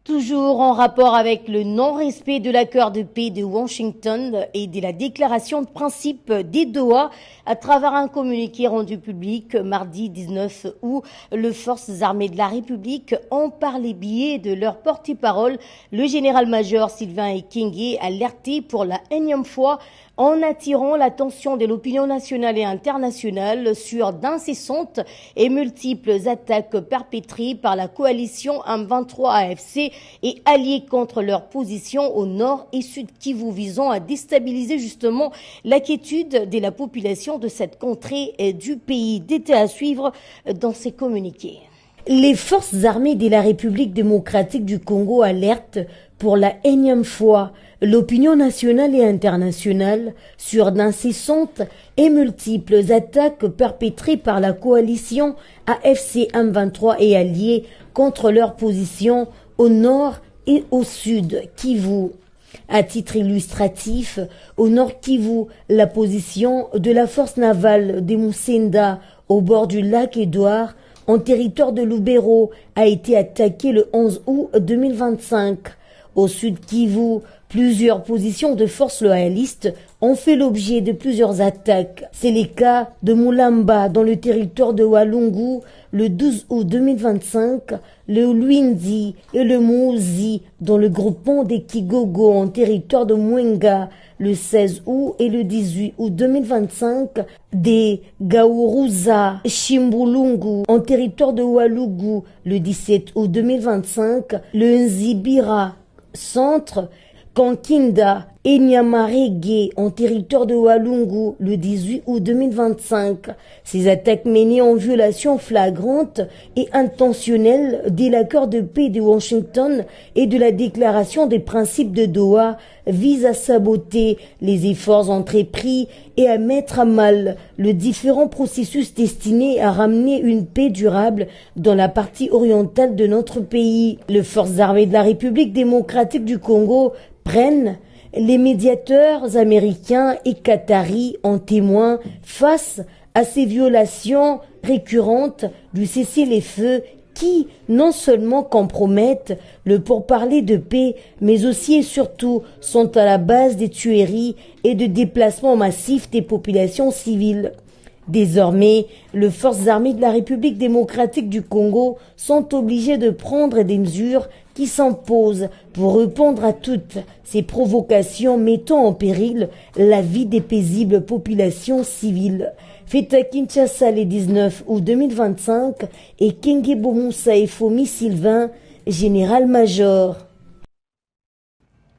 Toujours en rapport avec le non-respect de l'accord de paix de Washington et de la déclaration de principe des Doha, à travers un communiqué rendu public mardi 19 août, les forces armées de la République ont par les biais de leur porte-parole, le général-major Sylvain Ekenge, alerté pour la énième fois en attirant l'attention de l'opinion nationale et internationale sur d'incessantes et multiples attaques perpétrées par la coalition M23 AFC et alliés contre leur position au nord et sud Kivu, visant à déstabiliser justement l'inquiétude de la population de cette contrée du pays. Détails à suivre dans ces communiqués. Les forces armées de la République démocratique du Congo alertent pour la énième fois l'opinion nationale et internationale sur d'incessantes et multiples attaques perpétrées par la coalition AFC M23 et alliés contre leur position au nord et au sud Kivu. À titre illustratif, au nord Kivu, la position de la force navale de Musenda au bord du lac Édouard en territoire de Lubero a été attaquée le 11 août 2025. Au sud Kivu, plusieurs positions de forces loyalistes ont fait l'objet de plusieurs attaques. C'est le cas de Mulamba dans le territoire de Walungu le 12 août 2025, le Luindi et le Mouzi dans le groupement des Kigogo en territoire de Mwenga le 16 août et le 18 août 2025, des Gauruza Chimbulungu en territoire de Walugu le 17 août 2025, le Nzibira centre, Kankinda et Nyamarege en territoire de Walungu le 18 août 2025. Ces attaques menées en violation flagrante et intentionnelle de l'accord de paix de Washington et de la déclaration des principes de Doha visent à saboter les efforts entrepris et à mettre à mal le différent processus destiné à ramener une paix durable dans la partie orientale de notre pays. Les forces armées de la République démocratique du Congo prennent les médiateurs américains et qataris en témoin face à ces violations récurrentes du cessez-le-feu qui non seulement compromettent le pourparler de paix, mais aussi et surtout sont à la base des tueries et de déplacements massifs des populations civiles. Désormais, les forces armées de la République démocratique du Congo sont obligées de prendre des mesures qui s'imposent pour répondre à toutes ces provocations mettant en péril la vie des paisibles populations civiles. Fait à Kinshasa le 19 août 2025 et Kenge Bomusa et Fomi Sylvain, général-major.